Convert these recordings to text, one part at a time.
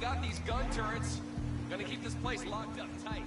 got these gun turrets. Gonna keep this place locked up tight.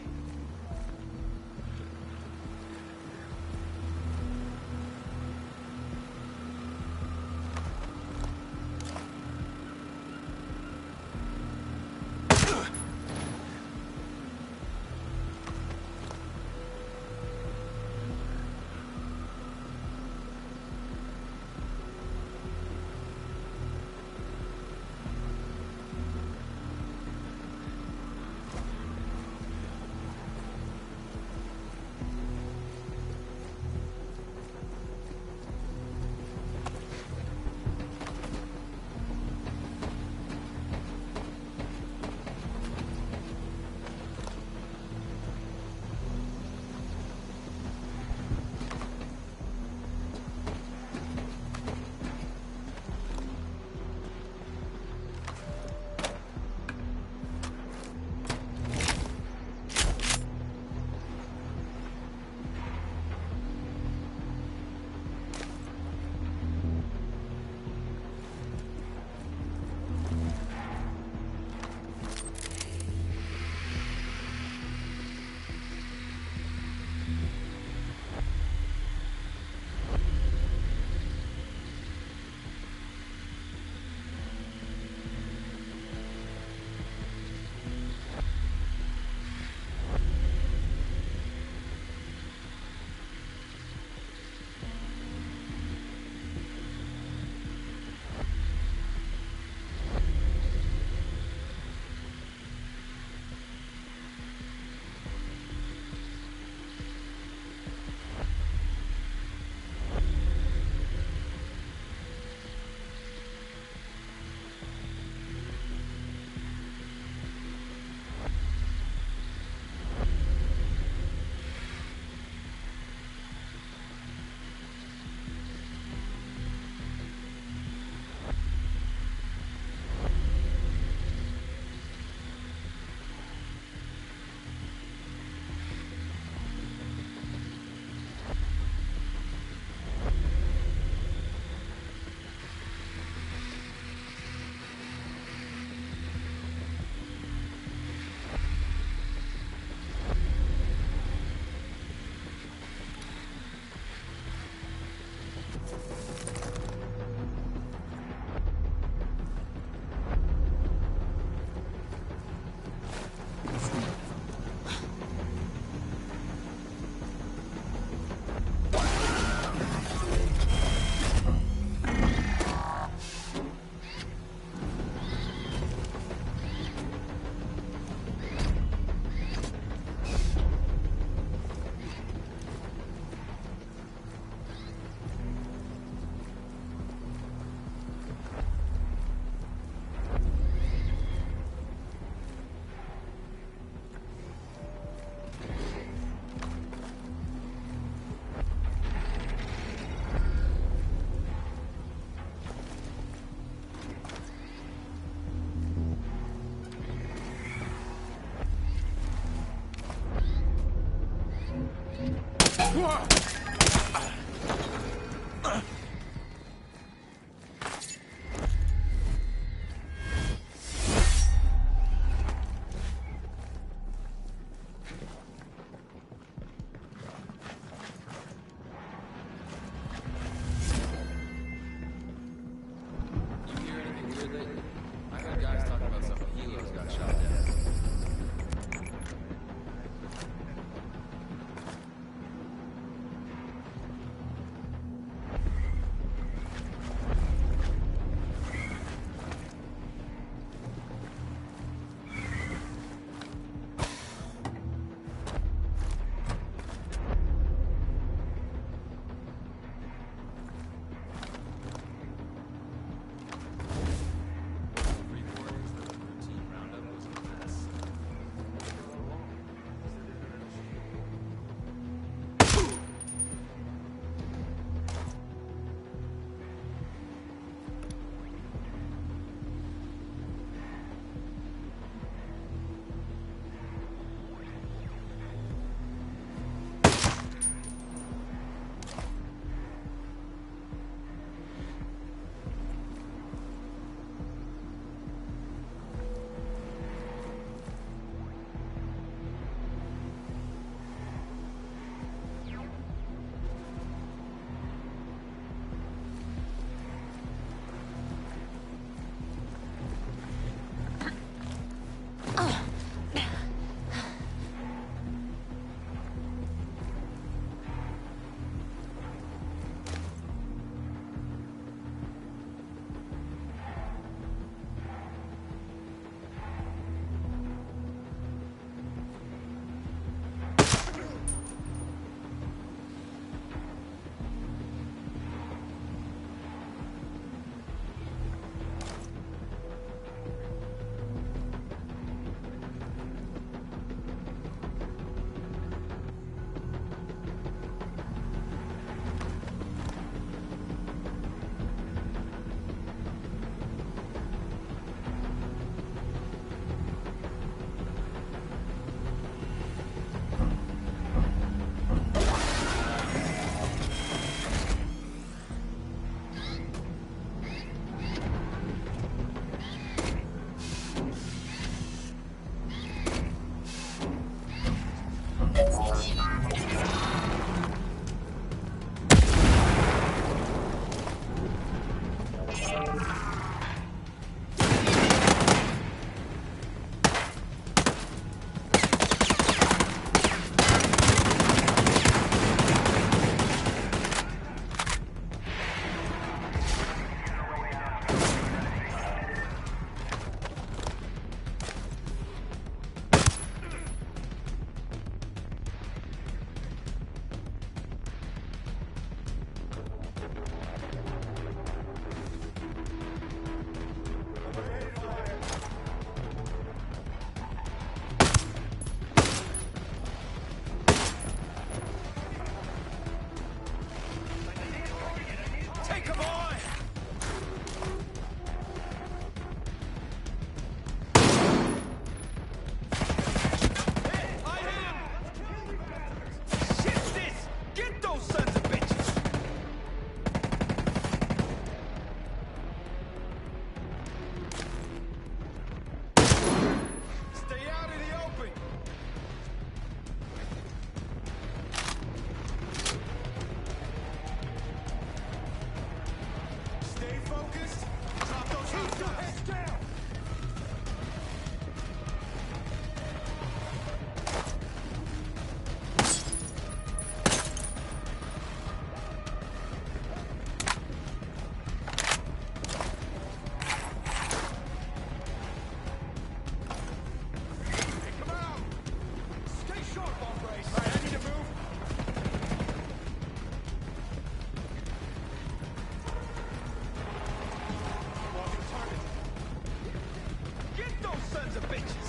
bitches!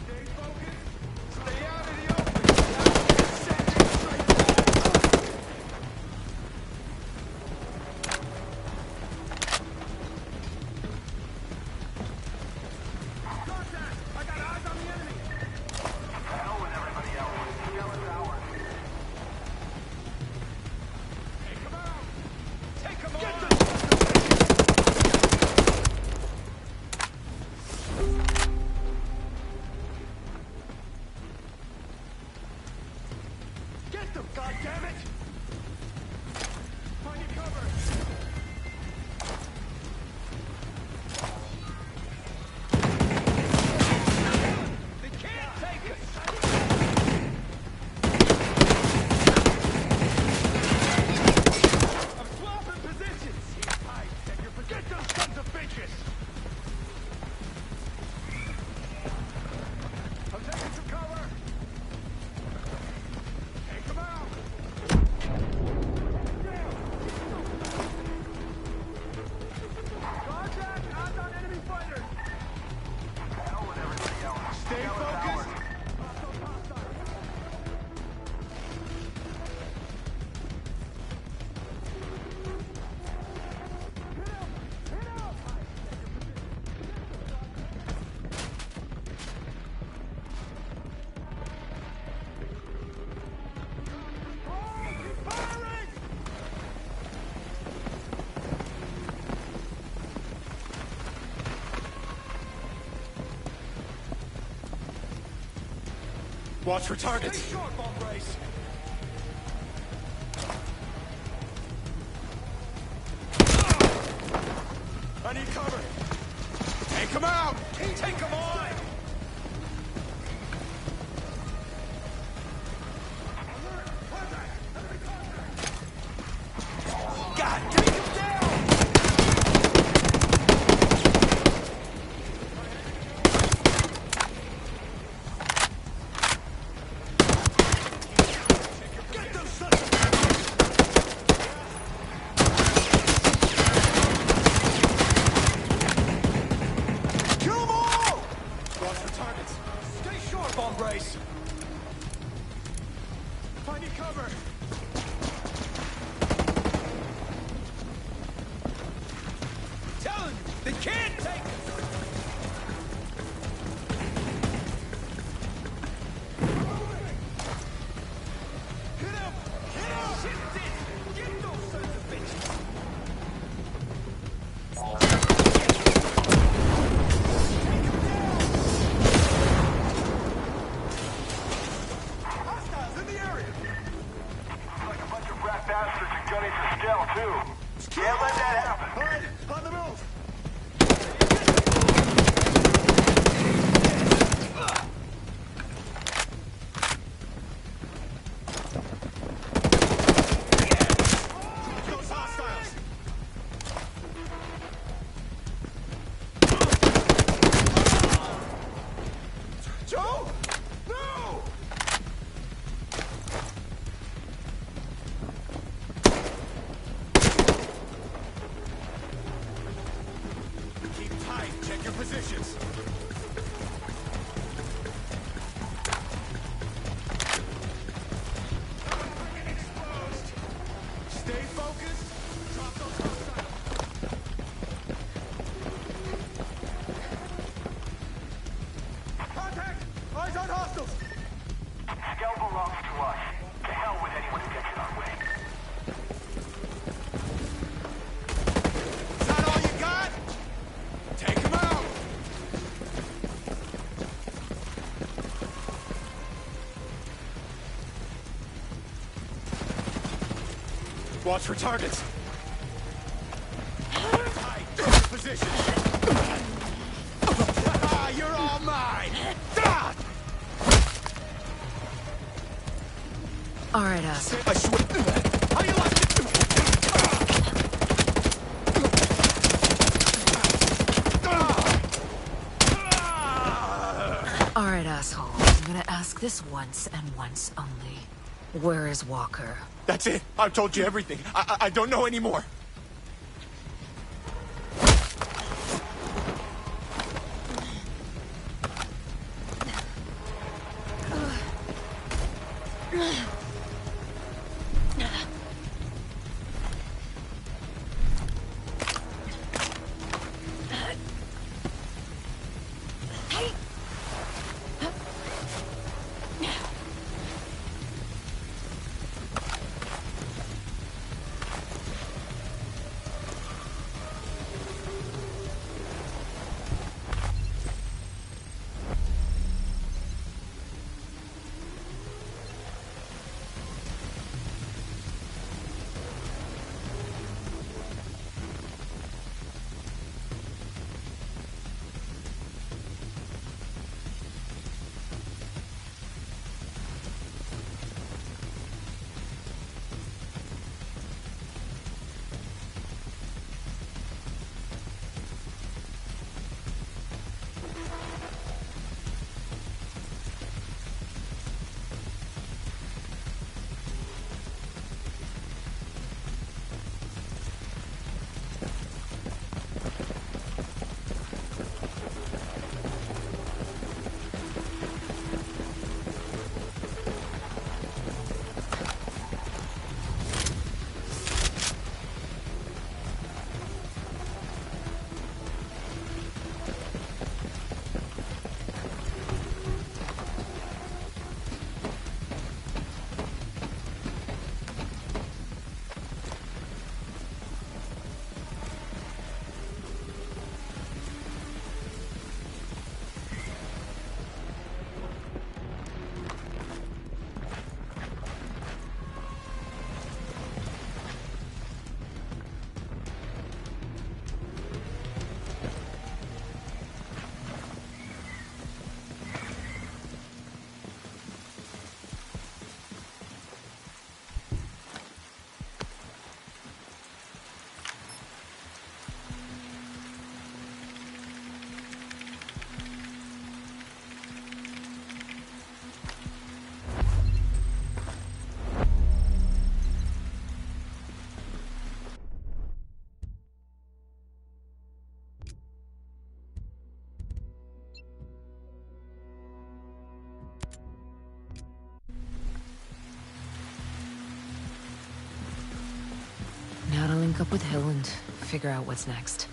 Stay focused. Stay out of the open. Contact! I got eyes on the enemy! Hell with everybody else. The hell is ours. Take him out! Take him on! Get them, goddammit! Find your cover! They can't take us! I'm swapping positions! Tight, take your position! Get those sons of bitches! I'm taking some cover! Take them out! Contact! Eyes on enemy fighters! Hell with everybody else. Stay focused! Watch for targets. Stay sharp, hombres! I need cover. Take him out. Take him on! God, Take him down! get those sons of kill them all. Watch for targets. Stay sharp, hombres! Find your cover. Telling you, they can't take us! Hit him. Hit him. Shit, this! Get those sons of bitches! Hostiles in the area. Like a bunch of rat bastards and gunning for scale, too. Can't let that happen. All right, on the move. Those hostiles. Joe! No! Keep tight. Check your positions. Exposed. Stay focused. Drop those hostiles. Contact! Eyes on hostiles! Scale belongs to us. To hell with anyone who gets in our way. Is that all you got? Take him out! Watch for targets. Tight, check your position. Ah, you're all mine! Ah! All right, us. I swear. How do you like it? All right, asshole. I'm gonna ask this once and once only. Where is Walker? That's it. I've told you everything. I don't know anymore. Now to link up with Hill and figure out what's next.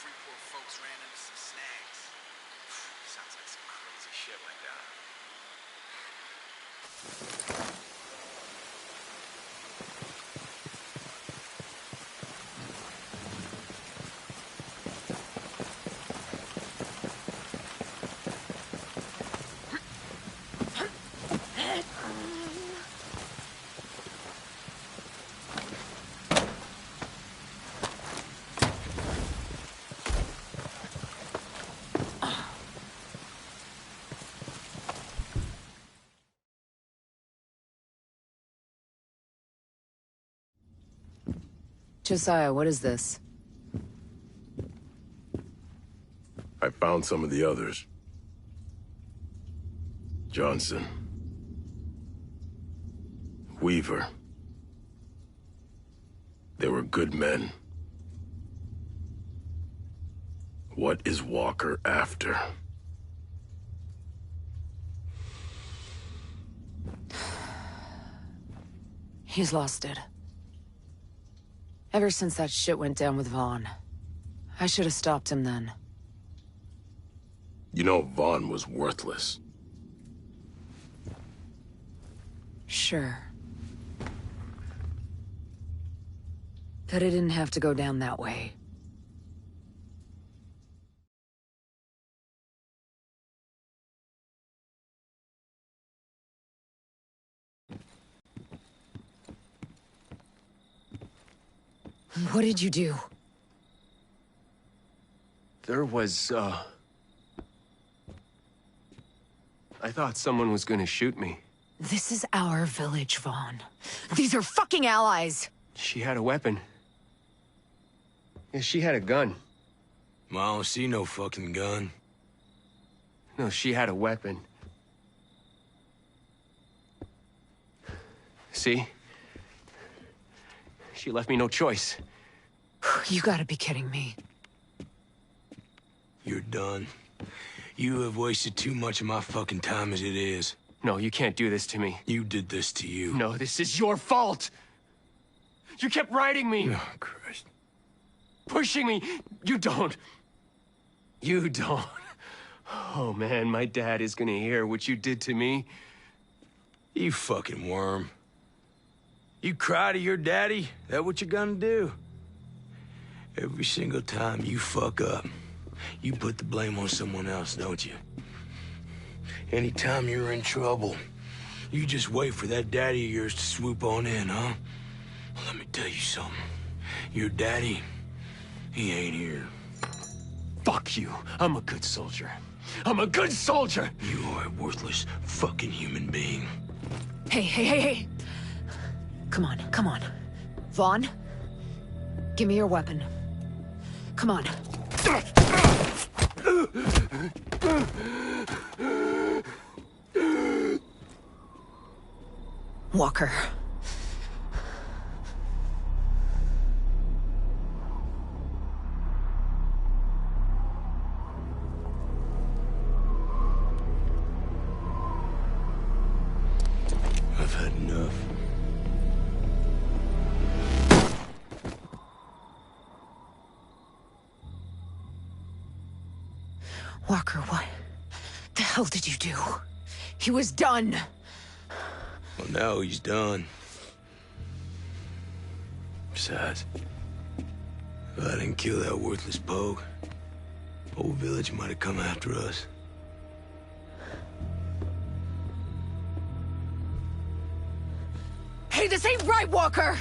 Freeport folks ran into some snags. Sounds like some crazy shit went down. Josiah, what is this? I found some of the others. Johnson. Weaver. They were good men. What is Walker after? He's lost it. Ever since that shit went down with Vaughn. I should have stopped him then. You know, Vaughn was worthless. Sure. But it didn't have to go down that way. What did you do? There was, I thought someone was gonna shoot me. This is our village, Vaughn. These are fucking allies! She had a weapon. Yeah, she had a gun. I don't see no fucking gun. No, she had a weapon. See? She left me no choice. You gotta be kidding me. You're done. You have wasted too much of my fucking time as it is. No, you can't do this to me. You did this to you. No, this is your fault! You kept riding me! Oh, Christ. Pushing me! You don't! You don't! Oh man, my dad is gonna hear what you did to me. You fucking worm. You cry to your daddy? That what you're gonna do? Every single time you fuck up, you put the blame on someone else, don't you? Anytime you're in trouble, you just wait for that daddy of yours to swoop on in, huh? Well, let me tell you something. Your daddy, he ain't here. Fuck you. I'm a good soldier. I'm a good soldier! You are a worthless fucking human being. Hey. Come on. Vaughn, give me your weapon. Come on. Walker. I've had enough. Walker, what the hell did you do? He was done. Well, now he's done. Besides, if I didn't kill that worthless pogue, whole village might have come after us. Hey, this ain't right, Walker!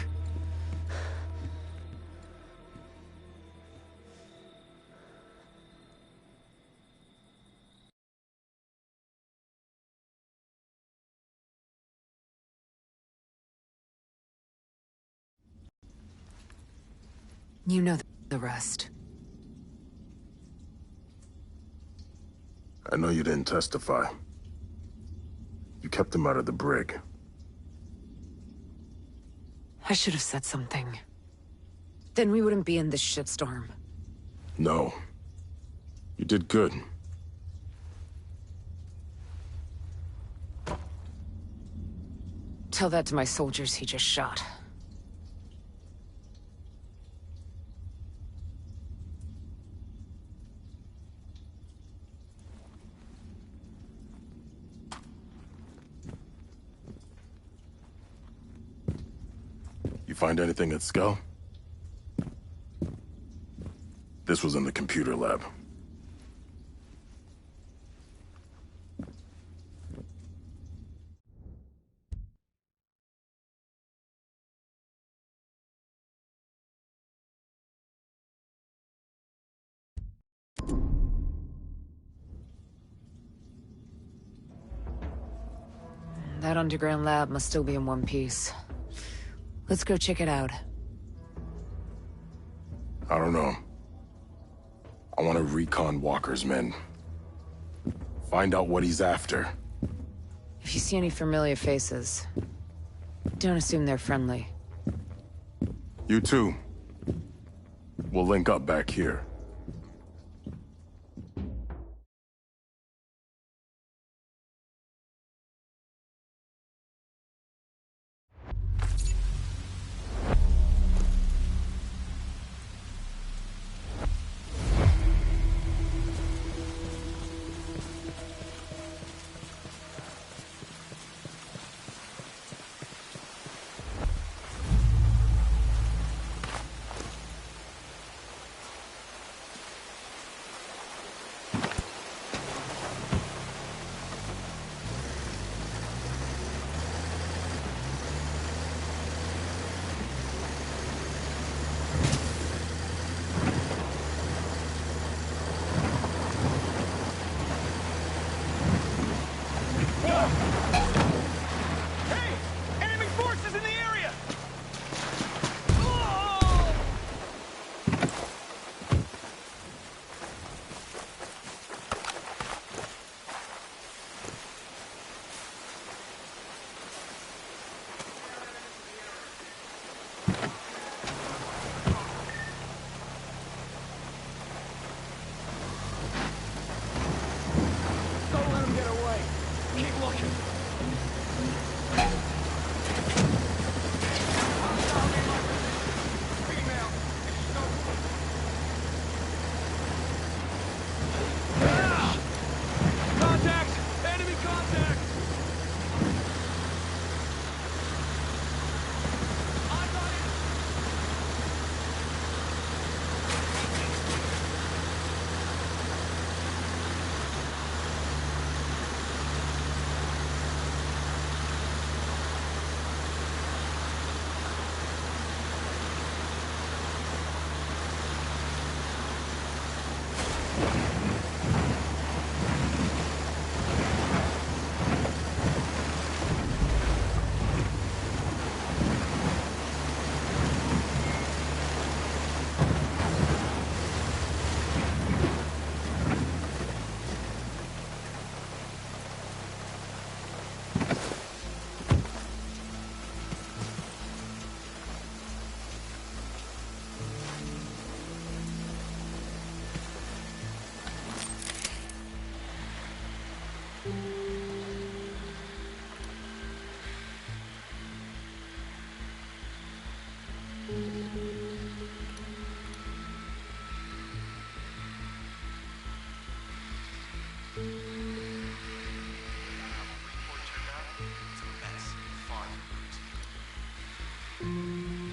You know the rest. I know you didn't testify. You kept him out of the brig. I should have said something. Then we wouldn't be in this shitstorm. No. You did good. Tell that to my soldiers he just shot. find anything at Skell? This was in the computer lab. That underground lab must still be in one piece. Let's go check it out. I don't know. I want to recon Walker's men. Find out what he's after. If you see any familiar faces, don't assume they're friendly. You too. We'll link up back here. Hey! Enemy forces in the area! Don't let him get away. Keep looking. Contact! Enemy contact! Eyes on it! It's a mess. Far too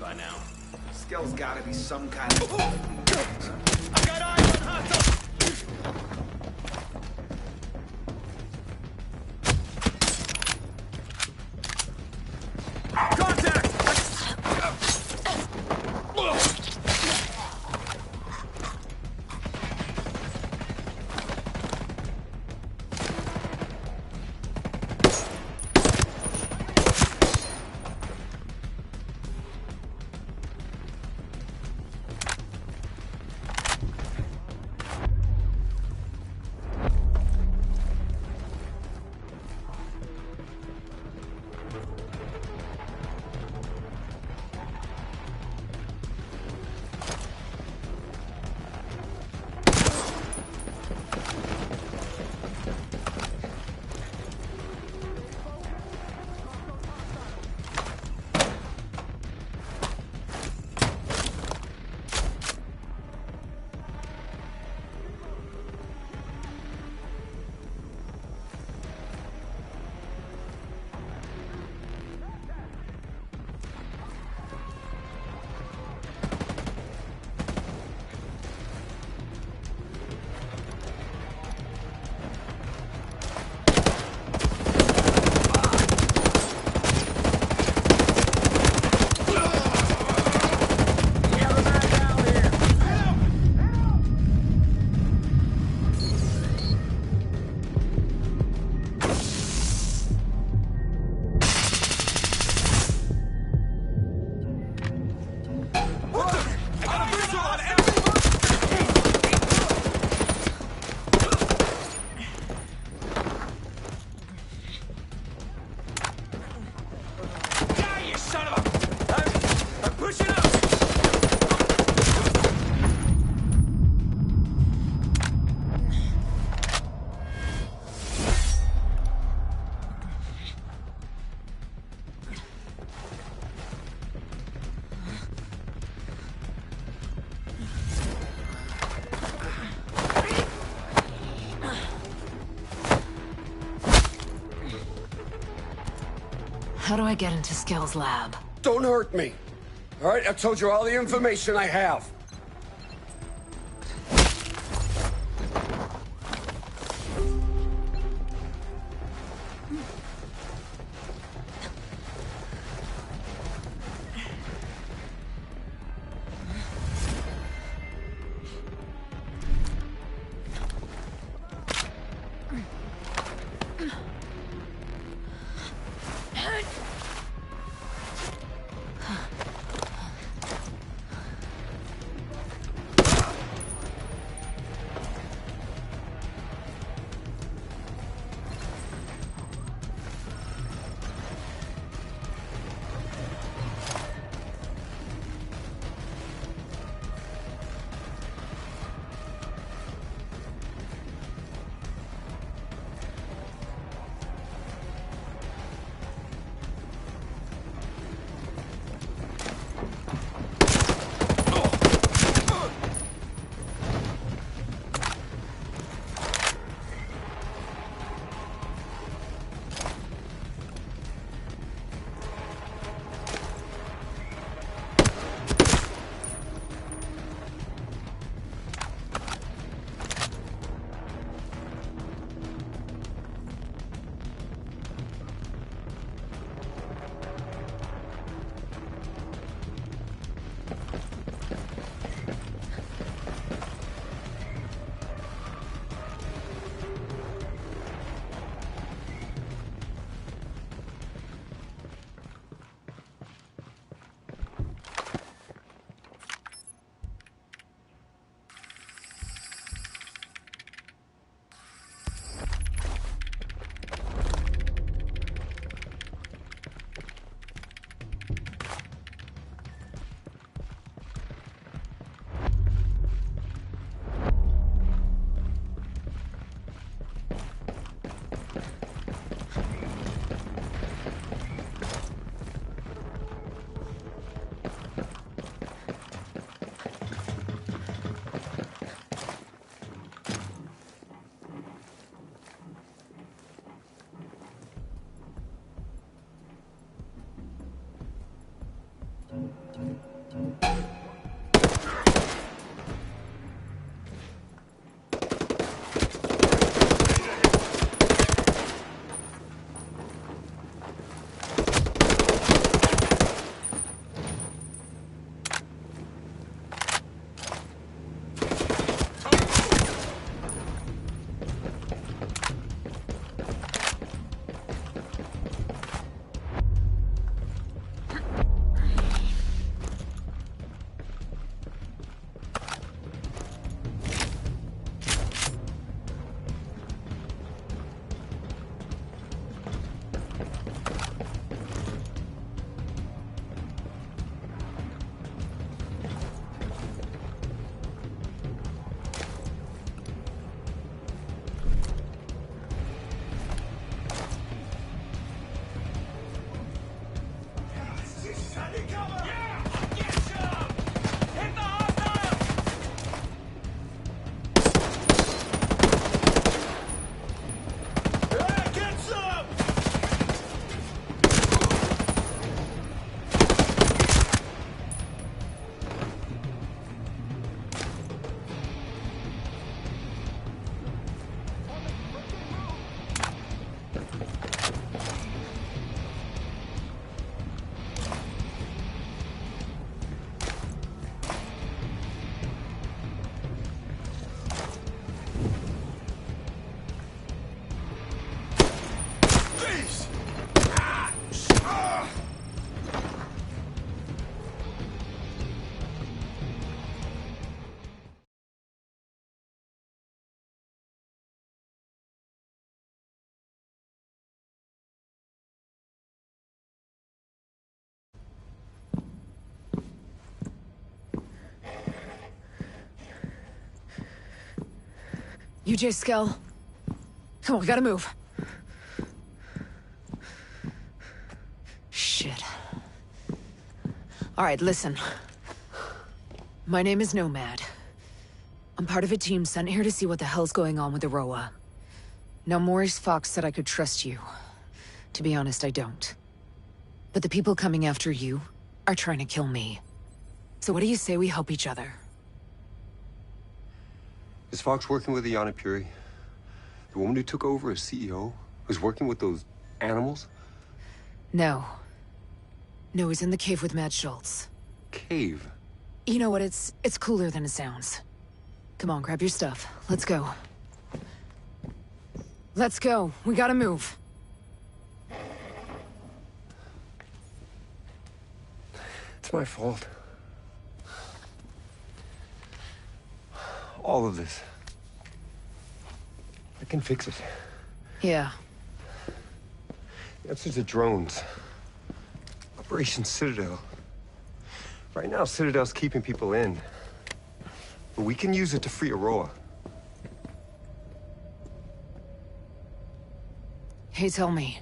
By now. Skell's gotta be some kind of... I got eyes on hostiles! How do I get into Skell's lab? Don't hurt me. All right, I've told you all the information I have. Jeez! UJ Skell. Come on, we gotta move. Shit. Alright, listen. My name is Nomad. I'm part of a team sent here to see what the hell's going on with the Roa. Now, Maurice Fox said I could trust you. To be honest, I don't. But the people coming after you are trying to kill me. So what do you say we help each other? Is Fox working with Iana Puri? The woman who took over as CEO? Was working with those animals? No. No, he's in the cave with Matt Schultz. Cave? You know what, it's cooler than it sounds. Come on, grab your stuff. Let's go. Let's go. We gotta move. It's my fault. All of this. I can fix it. Yeah. The answer's the drones. Operation Citadel. Right now, Citadel's keeping people in. But we can use it to free Aurora. Hey, tell me.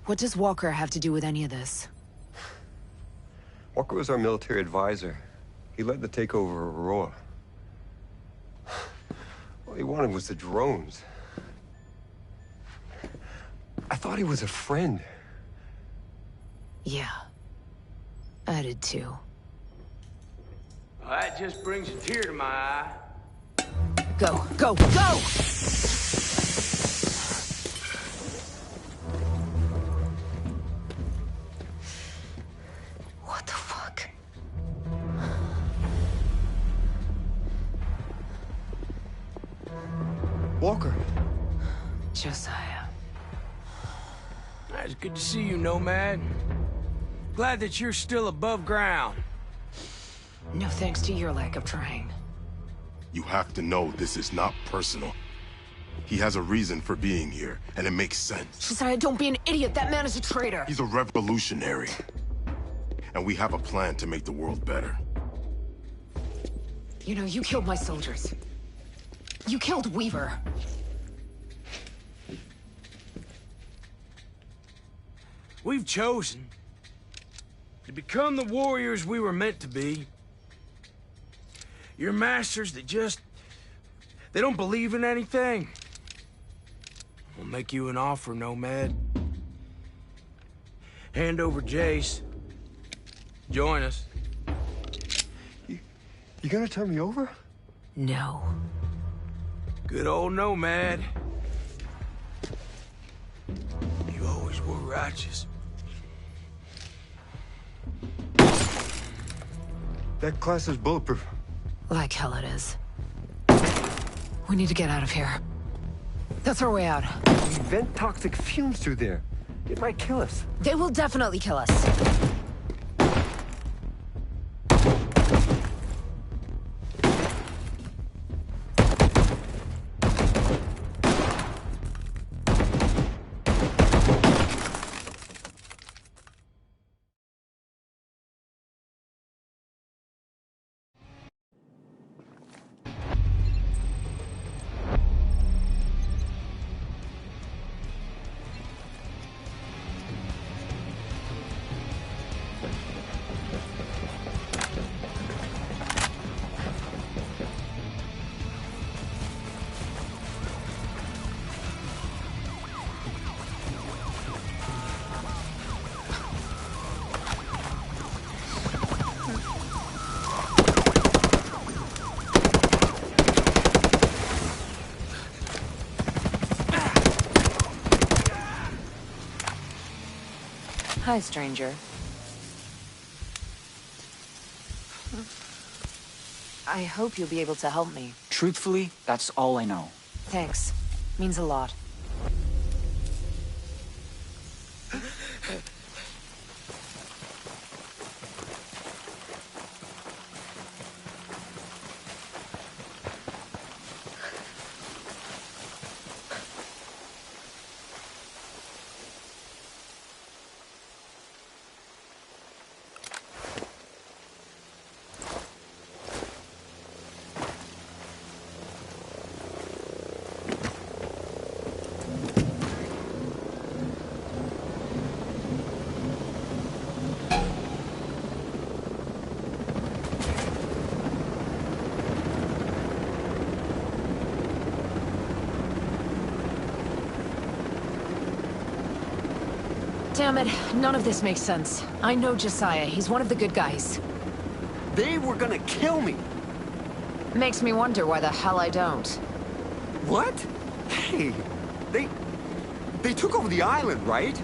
What does Walker have to do with any of this? Walker was our military advisor. He led the takeover of Aurora. All he wanted was the drones. I thought he was a friend. Yeah. I did too. Well, that just brings a tear to my eye. Go, go, go! What the fuck? Walker. Josiah. It's good to see you, Nomad. Glad that you're still above ground. No thanks to your lack of trying. You have to know this is not personal. He has a reason for being here, and it makes sense. Josiah, don't be an idiot. That man is a traitor. He's a revolutionary. And we have a plan to make the world better. You know, you killed my soldiers. You killed Weaver. We've chosen to become the warriors we were meant to be. You're masters that just... they don't believe in anything. We'll make you an offer, Nomad. Hand over Jace. Join us. You gonna turn me over? No. Good old Nomad. You always were righteous. That class is bulletproof. Like hell it is. We need to get out of here. That's our way out. We vent toxic fumes through there. It might kill us. They will definitely kill us. Hi, stranger. I hope you'll be able to help me. Truthfully, that's all I know. Thanks. Means a lot. Damn it, none of this makes sense. I know Josiah, he's one of the good guys. They were gonna kill me. Makes me wonder why the hell I don't. What? Hey, they took over the island, right?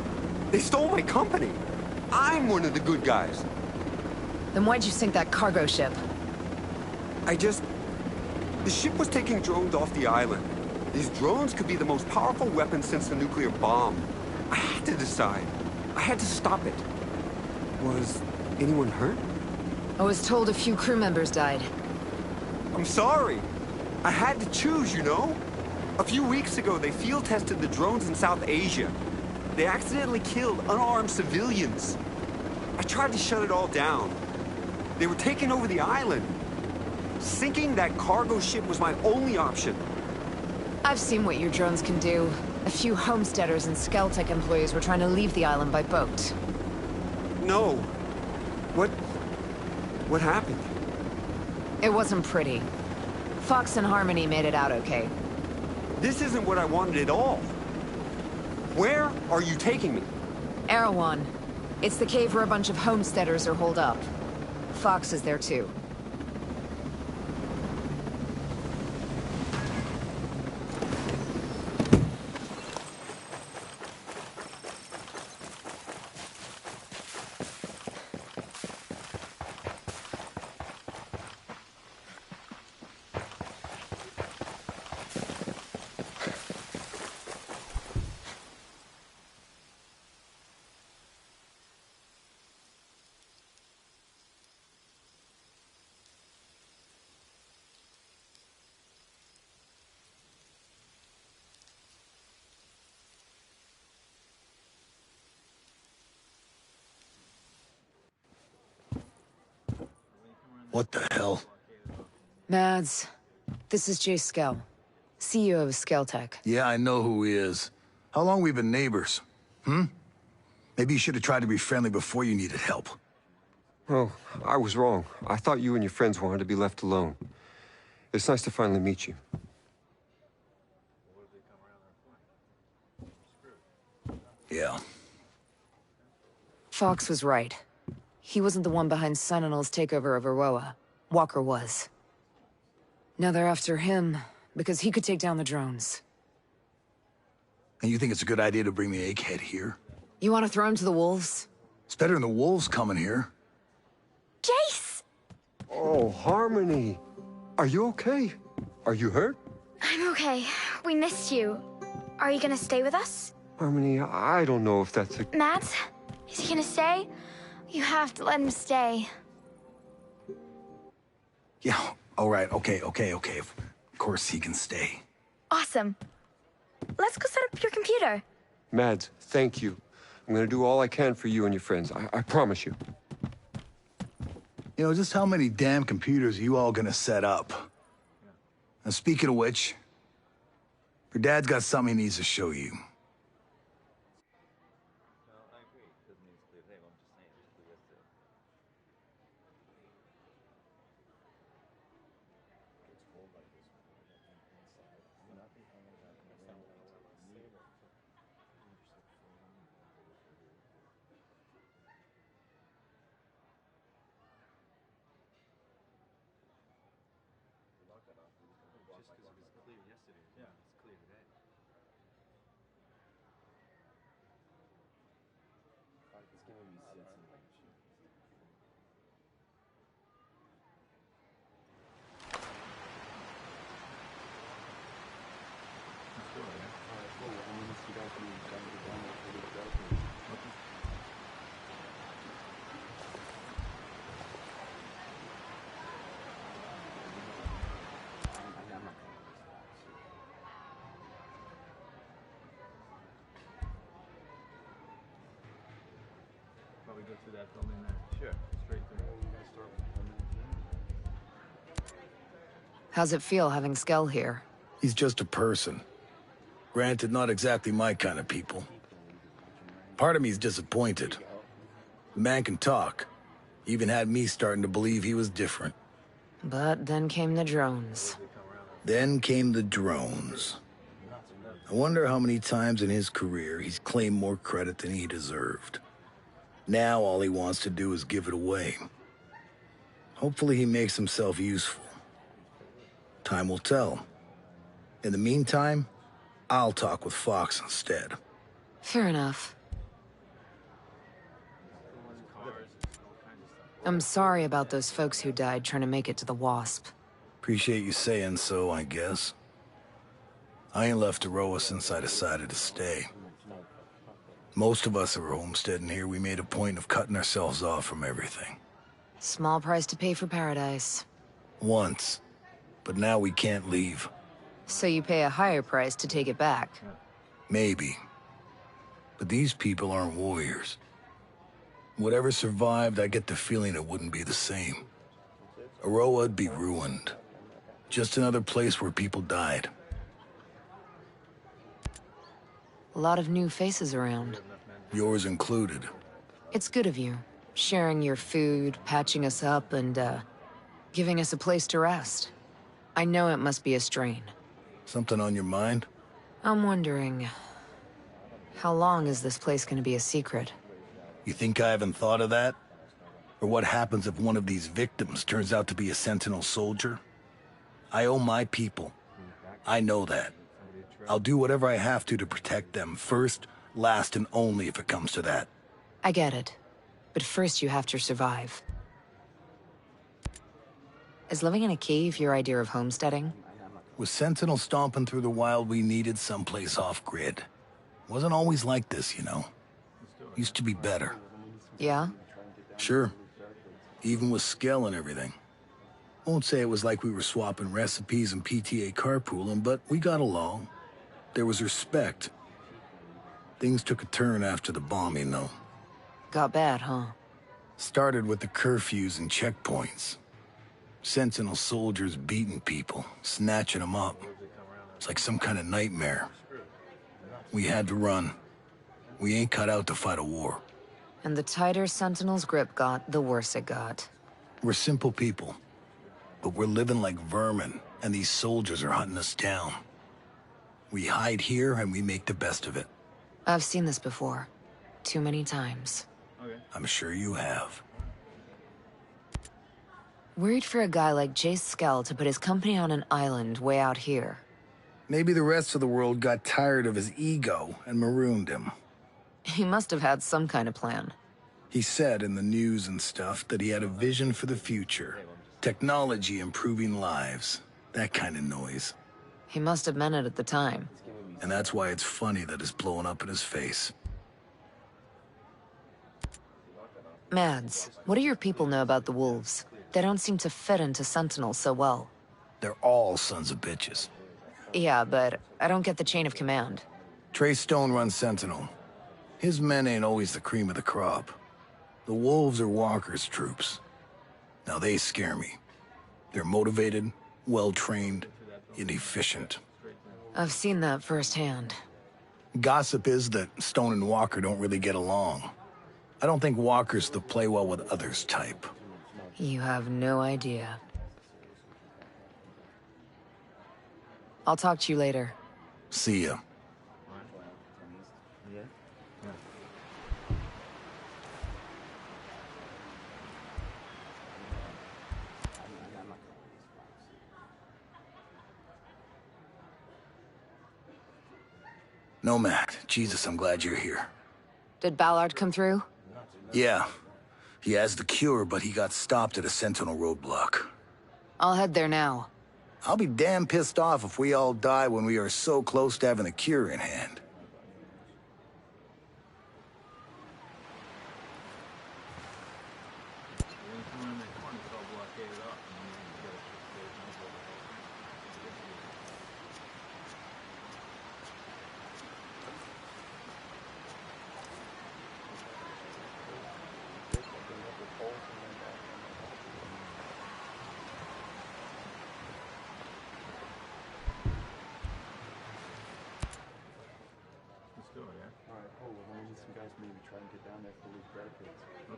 They stole my company. I'm one of the good guys. Then why'd you sink that cargo ship? The ship was taking drones off the island. These drones could be the most powerful weapon since the nuclear bomb. I had to decide. I had to stop it. Was anyone hurt? I was told a few crew members died. I'm sorry. I had to choose, you know? A few weeks ago, they field tested the drones in South Asia. They accidentally killed unarmed civilians. I tried to shut it all down. They were taking over the island. Sinking that cargo ship was my only option. I've seen what your drones can do. A few homesteaders and Skeltech employees were trying to leave the island by boat. No. What happened? It wasn't pretty. Fox and Harmony made it out okay. This isn't what I wanted at all. Where are you taking me? Erewhon. It's the cave where a bunch of homesteaders are holed up. Fox is there too. What the hell? Mads, this is Jay Skell, CEO of Skeltech. Yeah, I know who he is. How long we been neighbors? Maybe you should have tried to be friendly before you needed help. Oh, I was wrong. I thought you and your friends wanted to be left alone. It's nice to finally meet you. Yeah. Fox was right. He wasn't the one behind Sentinel's takeover of Aroa. Walker was. Now they're after him, because he could take down the drones. And you think it's a good idea to bring the egghead here? You want to throw him to the wolves? It's better than the wolves coming here. Jace! Oh, Harmony. Are you okay? Are you hurt? I'm okay. We missed you. Are you gonna stay with us? Harmony, I don't know if that's a... Matt? Is he gonna stay? You have to let him stay. Yeah, all right, okay. Of course he can stay. Awesome. Let's go set up your computer. Mads, thank you. I'm gonna do all I can for you and your friends. I promise you. You know, just how many damn computers are you all gonna set up? Now, speaking of which, your dad's got something he needs to show you. we go through that building there. Sure. Straight through. How's it feel having Skell here? He's just a person. Granted, not exactly my kind of people. Part of me's disappointed. The man can talk. Even had me starting to believe he was different. But then came the drones. Then came the drones. I wonder how many times in his career he's claimed more credit than he deserved. Now all he wants to do is give it away. Hopefully he makes himself useful. Time will tell. In the meantime, I'll talk with Fox instead. Fair enough. I'm sorry about those folks who died trying to make it to the Wasp. Appreciate you saying so, I guess. I ain't left Aroa since I decided to stay. Most of us who were homesteading here, we made a point of cutting ourselves off from everything. Small price to pay for paradise. Once. But now we can't leave. So you pay a higher price to take it back. Maybe. But these people aren't warriors. Whatever survived, I get the feeling it wouldn't be the same. Aroa'd be ruined. Just another place where people died. A lot of new faces around. Yours included. It's good of you. Sharing your food, patching us up, and, giving us a place to rest. I know it must be a strain. Something on your mind? I'm wondering... how long is this place gonna be a secret? You think I haven't thought of that? Or what happens if one of these victims turns out to be a Sentinel soldier? I owe my people. I know that. I'll do whatever I have to protect them, first, last, and only if it comes to that. I get it. But first you have to survive. Is living in a cave your idea of homesteading? With Sentinel stomping through the wild, we needed someplace off-grid. Wasn't always like this, you know. Used to be better. Yeah? Sure. Even with Skell and everything. Won't say it was like we were swapping recipes and PTA carpooling, but we got along. There was respect. Things took a turn after the bombing, though. Got bad, huh? Started with the curfews and checkpoints. Sentinel soldiers beating people, snatching them up. It's like some kind of nightmare. We had to run. We ain't cut out to fight a war. And the tighter Sentinel's grip got, the worse it got. We're simple people. But we're living like vermin, and these soldiers are hunting us down. We hide here, and we make the best of it. I've seen this before. Too many times. I'm sure you have. Worried for a guy like Jace Skell to put his company on an island way out here. Maybe the rest of the world got tired of his ego and marooned him. He must have had some kind of plan. He said in the news and stuff that he had a vision for the future. Technology improving lives. That kind of noise. He must have meant it at the time. And that's why it's funny that it's blowing up in his face. Mads, what do your people know about the wolves? They don't seem to fit into Sentinel so well. They're all sons of bitches. Yeah, but I don't get the chain of command. Trey Stone runs Sentinel. His men ain't always the cream of the crop. The wolves are Walker's troops. Now they scare me. They're motivated, well-trained, and efficient. I've seen that firsthand. Gossip is that Stone and Walker don't really get along. I don't think Walker's the play well with others type. You have no idea. I'll talk to you later. See ya. Nomad, Jesus, I'm glad you're here. Did Ballard come through? Yeah. He has the cure, but he got stopped at a Sentinel roadblock. I'll head there now. I'll be damn pissed off if we all die when we are so close to having the cure in hand.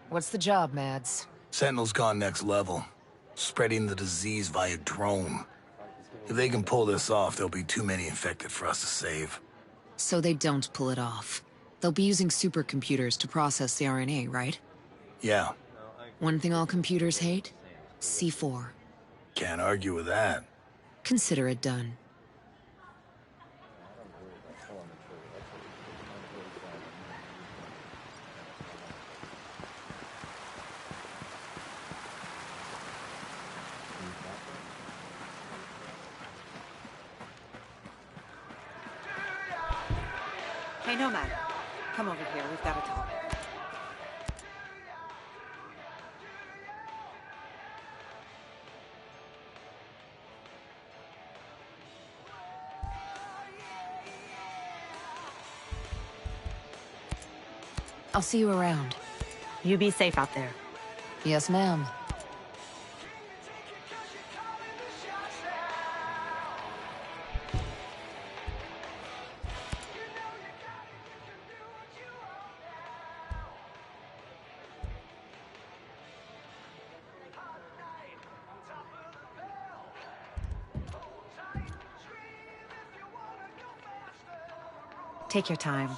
What's the job, Mads? Sentinel's gone next level. Spreading the disease via drone. If they can pull this off, there'll be too many infected for us to save. So they don't pull it off. They'll be using supercomputers to process the RNA, right? Yeah, One thing all computers hate? C4. can't argue with that. Consider it done. Hey, Nomad. Come over here. We've got to talk. I'll see you around. You be safe out there. Yes, ma'am. Take your time.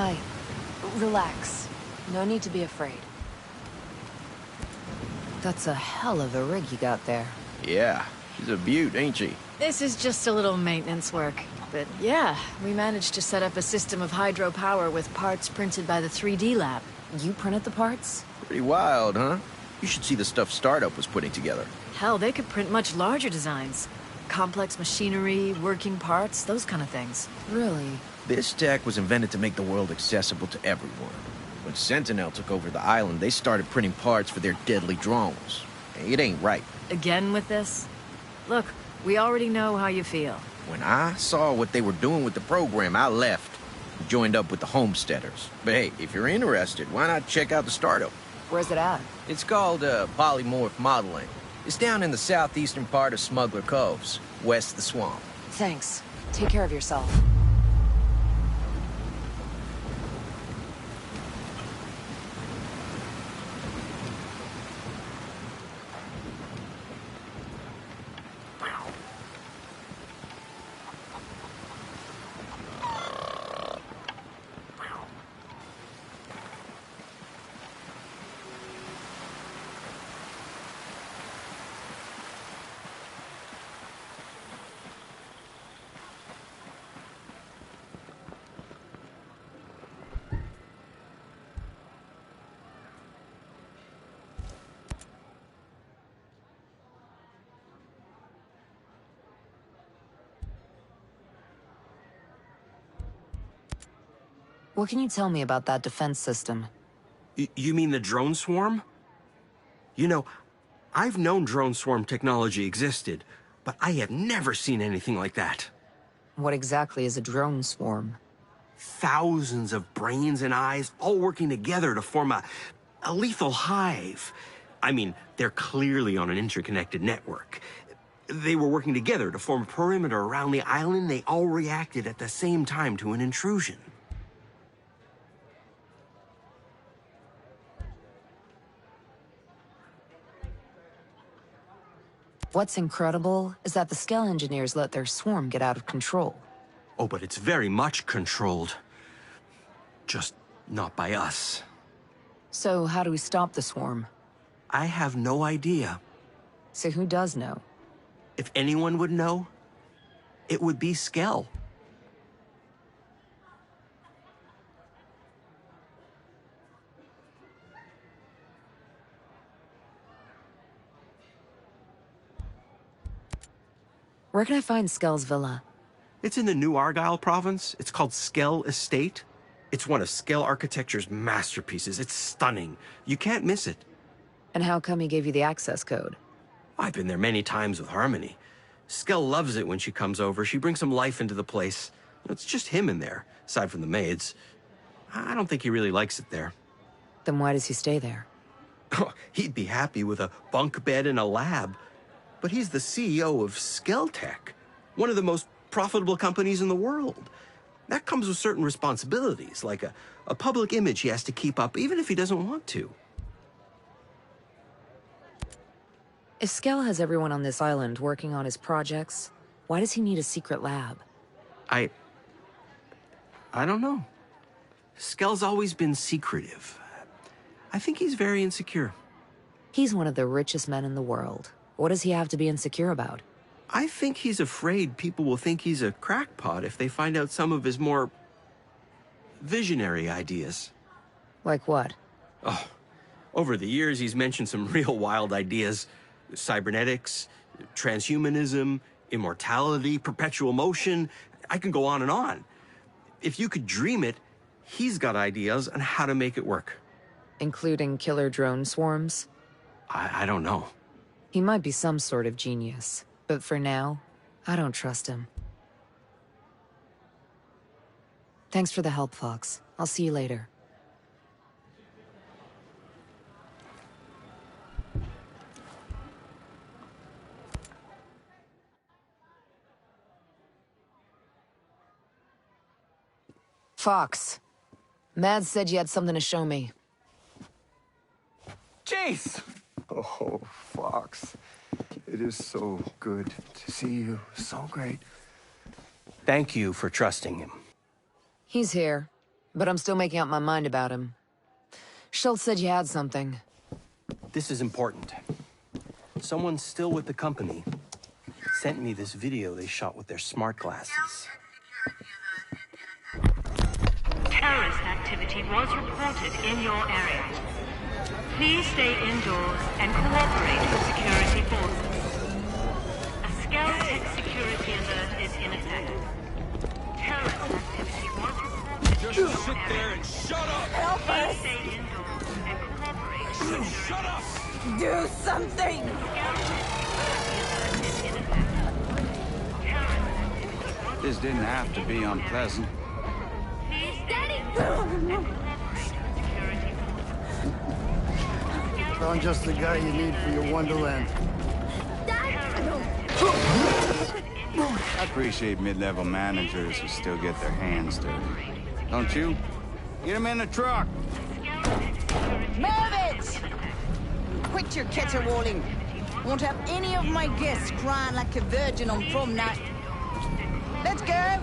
Hi. Relax. No need to be afraid. That's a hell of a rig you got there. Yeah, she's a beaut, ain't she? This is just a little maintenance work. But yeah, we managed to set up a system of hydropower with parts printed by the 3D lab. You printed the parts? Pretty wild, huh? You should see the stuff Startup was putting together. Hell, they could print much larger designs. Complex machinery, working parts, those kind of things. Really? This tech was invented to make the world accessible to everyone. When Sentinel took over the island, they started printing parts for their deadly drones. It ain't right. Again with this? Look, we already know how you feel. When I saw what they were doing with the program, I left. Joined up with the Homesteaders. But hey, if you're interested, why not check out the Startup? Where's it at? It's called polymorph modeling. It's down in the southeastern part of Smuggler Coves, west of the swamp. Thanks. Take care of yourself. What can you tell me about that defense system? You mean the drone swarm? You know, I've known drone swarm technology existed, but I have never seen anything like that. What exactly is a drone swarm? Thousands of brains and eyes all working together to form a lethal hive. I mean, they're clearly on an interconnected network. They were working together to form a perimeter around the island. They all reacted at the same time to an intrusion. What's incredible is that the Skell engineers let their swarm get out of control. Oh, but it's very much controlled. Just not by us. So how do we stop the swarm? I have no idea. So who does know? If anyone would know, it would be Skell. Where can I find Skell's villa? It's in the New Argyll province. It's called Skell Estate. It's one of Skell Architecture's masterpieces. It's stunning. You can't miss it. And how come he gave you the access code? I've been there many times with Harmony. Skell loves it when she comes over. She brings some life into the place. It's just him in there, aside from the maids. I don't think he really likes it there. Then why does he stay there? He'd be happy with a bunk bed and a lab. But he's the CEO of Skelltech, one of the most profitable companies in the world. That comes with certain responsibilities, like a public image he has to keep up, even if he doesn't want to. If Skell has everyone on this island working on his projects, why does he need a secret lab? I don't know. Skell's always been secretive. I think he's very insecure. He's one of the richest men in the world. What does he have to be insecure about? I think he's afraid people will think he's a crackpot if they find out some of his more visionary ideas. Like what? Oh, over the years, he's mentioned some real wild ideas. Cybernetics, transhumanism, immortality, perpetual motion. I can go on and on. If you could dream it, he's got ideas on how to make it work. Including killer drone swarms? I don't know. He might be some sort of genius, but for now, I don't trust him. Thanks for the help, Fox. I'll see you later. Fox. Mads said you had something to show me. Jeez! Oh, Fox. It is so good to see you. So great. Thank you for trusting him. He's here. But I'm still making up my mind about him. Schultz said you had something. This is important. Someone still with the company sent me this video they shot with their smart glasses. Terrorist activity was reported in your area. Please stay indoors and cooperate with security forces. A Skeltech security alert is in effect. Terrorist activity was reported in your area. Just sit there and shut up! Help us! Please stay indoors and cooperate with security forces. Shut up! Do something! This didn't have to be unpleasant. Found just the guy you need for your Wonderland. I appreciate mid-level managers who still get their hands dirty. Don't you? Get him in the truck! Move it! Quit your caterwauling. Won't have any of my guests crying like a virgin on prom night. Let's go!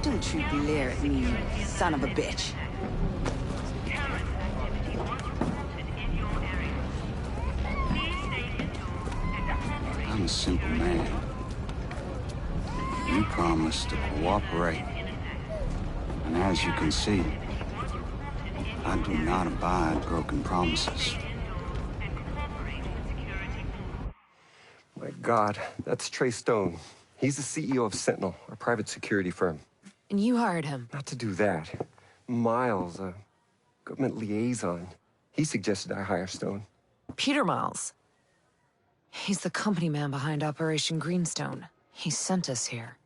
Don't you glare at me, you son of a bitch. I'm a simple man. You promised to cooperate. And as you can see, I do not abide broken promises. My God, that's Trey Stone. He's the CEO of Sentinel, our private security firm. And you hired him? Not to do that. Miles, a government liaison, he suggested I hire Stone. Peter Miles. He's the company man behind Operation Greenstone. He sent us here.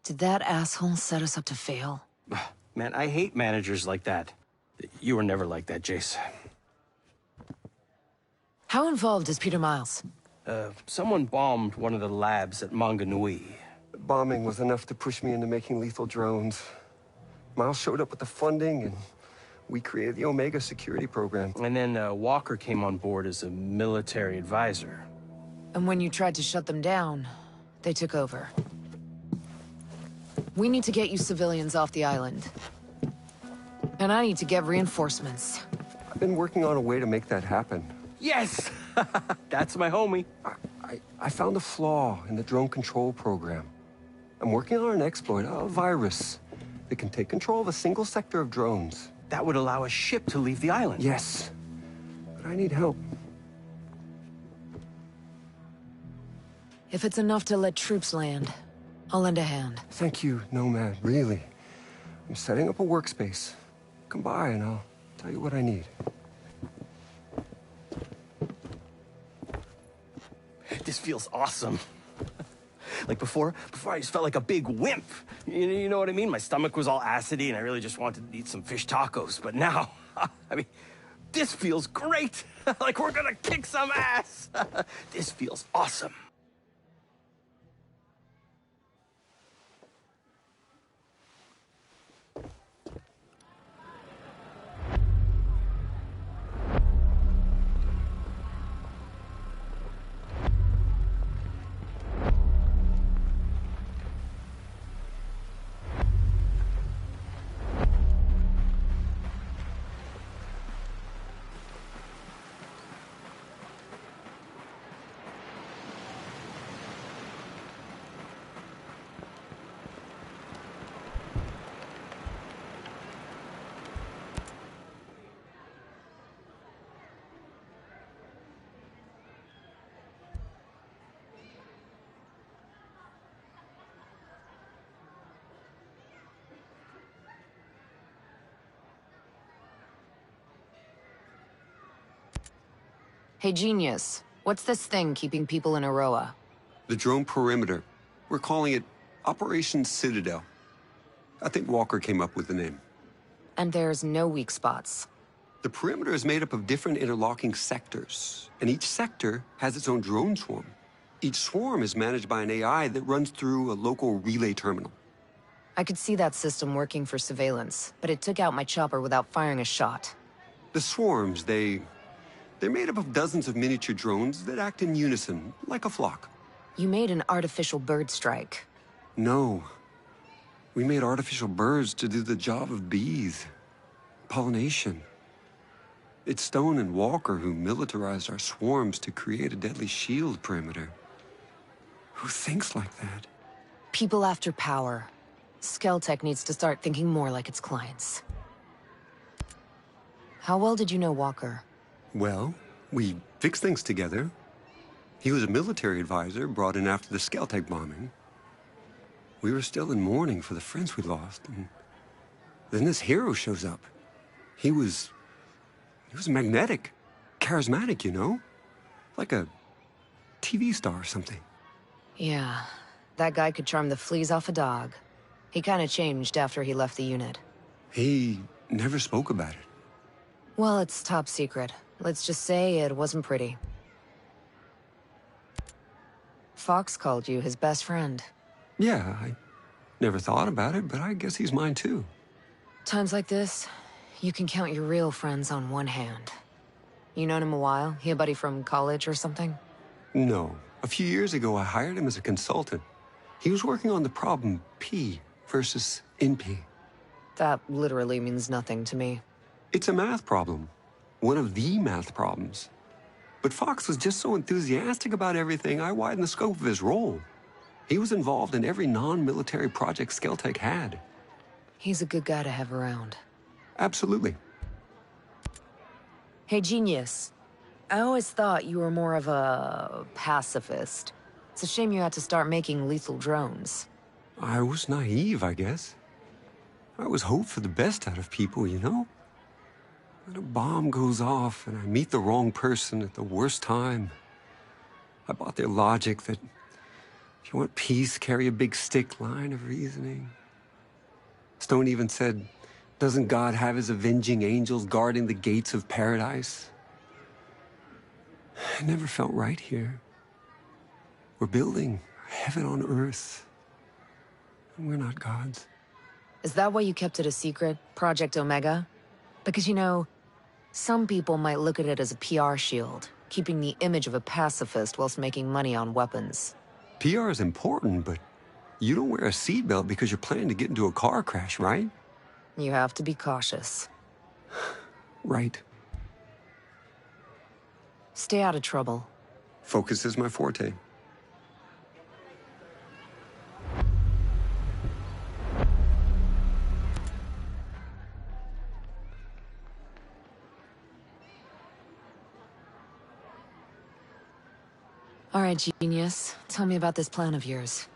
Did that asshole set us up to fail? Man, I hate managers like that. You were never like that, Jace. How involved is Peter Miles? Someone bombed one of the labs at Manganui. Bombing was enough to push me into making lethal drones. Miles showed up with the funding, and we created the Omega security program. And then Walker came on board as a military advisor. And when you tried to shut them down, they took over. We need to get you civilians off the island. And I need to get reinforcements. I've been working on a way to make that happen. Yes! That's my homie. I found a flaw in the drone control program. I'm working on an exploit, a virus, that can take control of a single sector of drones. That would allow a ship to leave the island. Yes, but I need help. If it's enough to let troops land, I'll lend a hand. Thank you, Nomad, really. I'm setting up a workspace. Come by and I'll tell you what I need. This feels awesome. Like before I just felt like a big wimp. You know what I mean? My stomach was all acidy and I really just wanted to eat some fish tacos. But now, I mean, this feels great. Like we're gonna kick some ass. This feels awesome. Hey, Genius. What's this thing keeping people in Aroa? The drone perimeter. We're calling it Operation Citadel. I think Walker came up with the name. And there's no weak spots. The perimeter is made up of different interlocking sectors, and each sector has its own drone swarm. Each swarm is managed by an AI that runs through a local relay terminal. I could see that system working for surveillance, but it took out my chopper without firing a shot. The swarms, they're made up of dozens of miniature drones that act in unison, like a flock. You made an artificial bird strike. No. We made artificial birds to do the job of bees. Pollination. It's Stone and Walker who militarized our swarms to create a deadly shield perimeter. Who thinks like that? People after power. Skeltech needs to start thinking more like its clients. How well did you know Walker? Well, we fixed things together. He was a military advisor brought in after the Skeltech bombing. We were still in mourning for the friends we lost, and then this hero shows up. He was magnetic, charismatic, you know? Like a TV star or something. Yeah, that guy could charm the fleas off a dog. He kinda changed after he left the unit. He never spoke about it. Well, it's top secret. Let's just say it wasn't pretty. Fox called you his best friend. Yeah, I never thought about it, but I guess he's mine too. Times like this, you can count your real friends on one hand. You known him a while? He a buddy from college or something? No. A few years ago, I hired him as a consultant. He was working on the problem P versus NP. That literally means nothing to me. It's a math problem. One of the math problems. But Fox was just so enthusiastic about everything, I widened the scope of his role. He was involved in every non-military project Skeltech had. He's a good guy to have around. Absolutely. Hey, Genius. I always thought you were more of a pacifist. It's a shame you had to start making lethal drones. I was naive, I guess. I always hoped for the best out of people, you know? When a bomb goes off and I meet the wrong person at the worst time, I bought their logic that if you want peace, carry a big stick line of reasoning. Stone even said, doesn't God have his avenging angels guarding the gates of paradise? It never felt right here. We're building heaven on earth, and we're not gods. Is that why you kept it a secret, Project Omega? Because, you know, some people might look at it as a PR shield, keeping the image of a pacifist whilst making money on weapons. PR is important, but you don't wear a seatbelt because you're planning to get into a car crash, right? You have to be cautious. Right. Stay out of trouble. Focus is my forte. All right, Genius. Tell me about this plan of yours.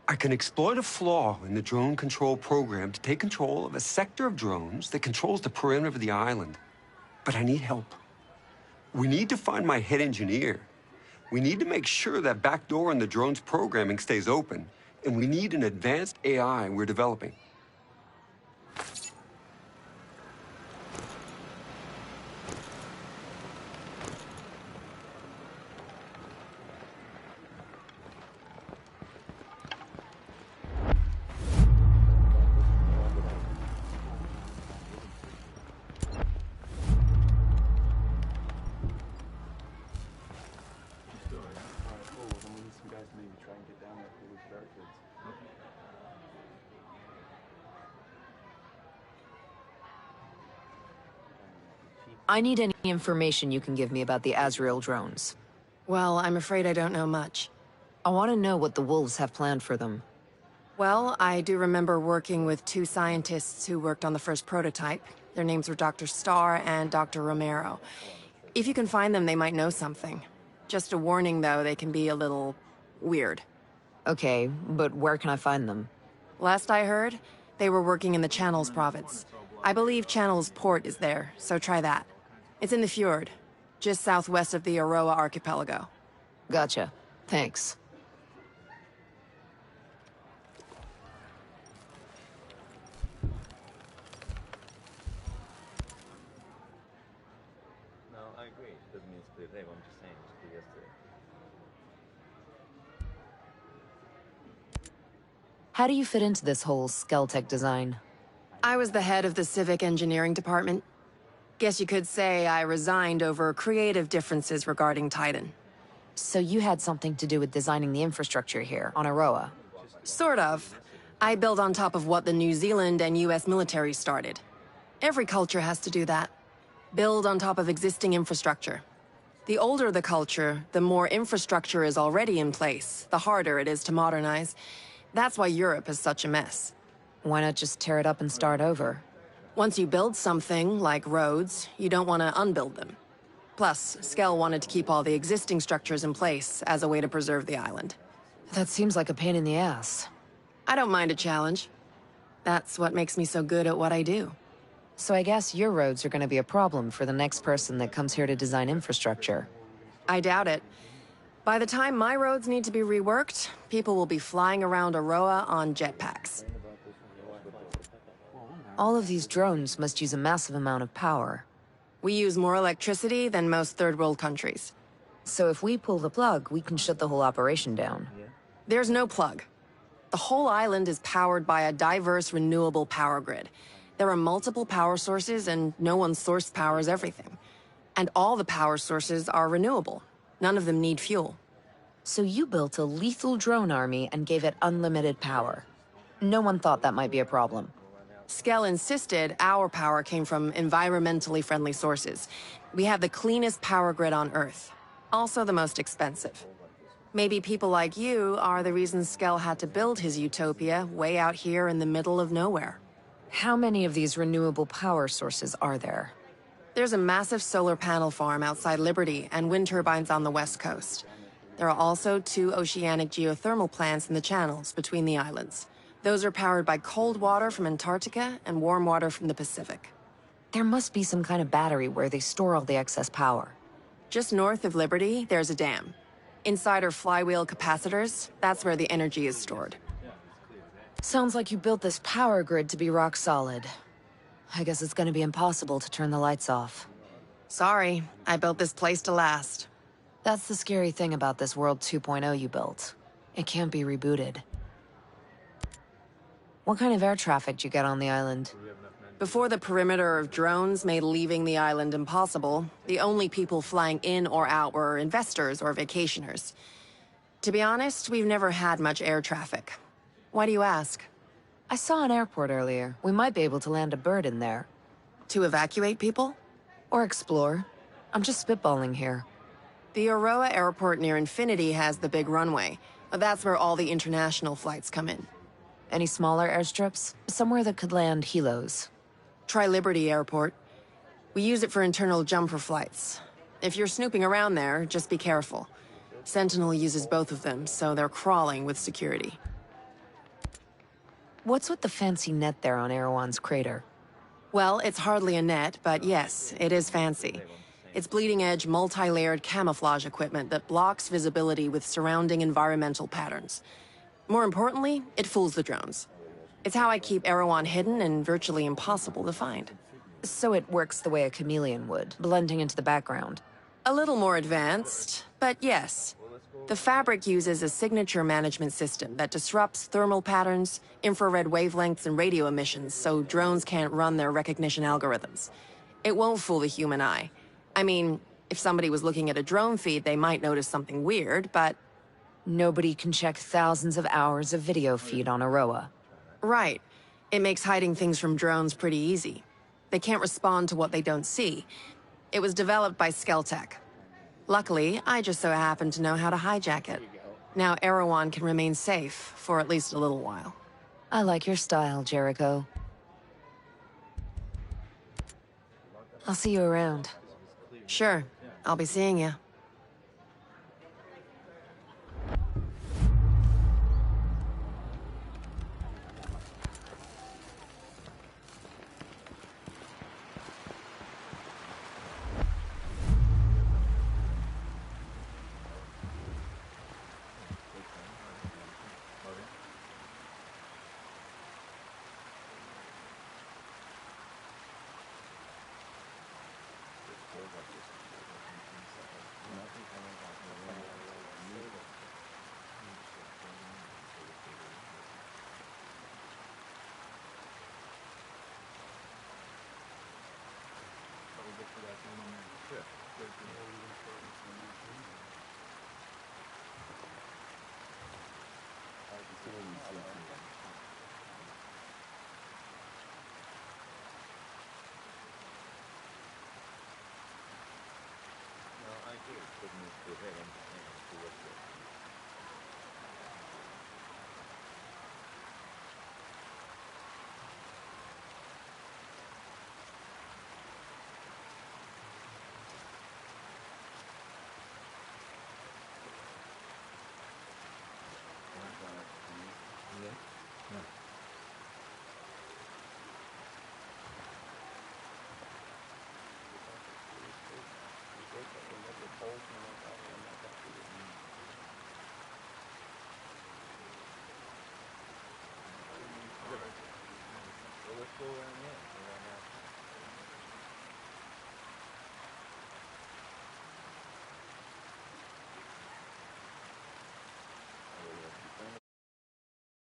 I can exploit a flaw in the drone control program to take control of a sector of drones that controls the perimeter of the island. But I need help. We need to find my head engineer. We need to make sure that back door in the drone's programming stays open. And we need an advanced AI we're developing. I need any information you can give me about the Azrael drones. Well, I'm afraid I don't know much. I want to know what the Wolves have planned for them. Well, I do remember working with two scientists who worked on the first prototype. Their names were Dr. Starr and Dr. Romero. If you can find them, they might know something. Just a warning, though, they can be a little weird. Okay, but where can I find them? Last I heard, they were working in the Channels province. I believe Channels Port is there, so try that. It's in the fjord, just southwest of the Aroa archipelago. Gotcha. Thanks. No, I agree. It doesn't mean split today, but I'm just saying it was clear yesterday. How do you fit into this whole Skeltech design? I was the head of the civic engineering department. Guess you could say I resigned over creative differences regarding Titan. So you had something to do with designing the infrastructure here on Aroa? Sort of. I build on top of what the New Zealand and US military started. Every culture has to do that. Build on top of existing infrastructure. The older the culture, the more infrastructure is already in place, the harder it is to modernize. That's why Europe is such a mess. Why not just tear it up and start over? Once you build something, like roads, you don't want to unbuild them. Plus, Skell wanted to keep all the existing structures in place as a way to preserve the island. That seems like a pain in the ass. I don't mind a challenge. That's what makes me so good at what I do. So I guess your roads are gonna be a problem for the next person that comes here to design infrastructure. I doubt it. By the time my roads need to be reworked, people will be flying around Aroa on jetpacks. All of these drones must use a massive amount of power. We use more electricity than most third world countries. So if we pull the plug, we can shut the whole operation down. There's no plug. The whole island is powered by a diverse, renewable power grid. There are multiple power sources, and no one source powers everything. And all the power sources are renewable. None of them need fuel. So you built a lethal drone army and gave it unlimited power. No one thought that might be a problem. Skell insisted our power came from environmentally friendly sources. We have the cleanest power grid on Earth. Also the most expensive. Maybe people like you are the reason Skell had to build his utopia way out here in the middle of nowhere. How many of these renewable power sources are there? There's a massive solar panel farm outside Liberty and wind turbines on the west coast. There are also 2 oceanic geothermal plants in the channels between the islands. Those are powered by cold water from Antarctica and warm water from the Pacific. There must be some kind of battery where they store all the excess power. Just north of Liberty, there's a dam. Inside are flywheel capacitors. That's where the energy is stored. Sounds like you built this power grid to be rock solid. I guess it's gonna be impossible to turn the lights off. Sorry, I built this place to last. That's the scary thing about this World 2.0 you built. It can't be rebooted. What kind of air traffic did you get on the island? Before the perimeter of drones made leaving the island impossible, the only people flying in or out were investors or vacationers. To be honest, we've never had much air traffic. Why do you ask? I saw an airport earlier. We might be able to land a bird in there. To evacuate people? Or explore. I'm just spitballing here. The Aroa airport near Infinity has the big runway. That's where all the international flights come in. Any smaller airstrips? Somewhere that could land helos. Try Liberty Airport. We use it for internal jumper flights. If you're snooping around there, just be careful. Sentinel uses both of them, so they're crawling with security. What's with the fancy net there on Erewhon's crater? Well, it's hardly a net, but yes, it is fancy. It's bleeding-edge, multi-layered camouflage equipment that blocks visibility with surrounding environmental patterns. More importantly, it fools the drones. It's how I keep Erewhon hidden and virtually impossible to find. So it works the way a chameleon would, blending into the background. A little more advanced, but yes. The fabric uses a signature management system that disrupts thermal patterns, infrared wavelengths, and radio emissions so drones can't run their recognition algorithms. It won't fool the human eye. I mean, if somebody was looking at a drone feed, they might notice something weird, but... Nobody can check thousands of hours of video feed on Aroa. Right. It makes hiding things from drones pretty easy. They can't respond to what they don't see. It was developed by Skeltech. Luckily, I just so happen to know how to hijack it. Now Erewhon can remain safe for at least a little while. I like your style, Jericho. I'll see you around. Sure. I'll be seeing you. Doesn't mean it's clear head. I'm just saying it's clear.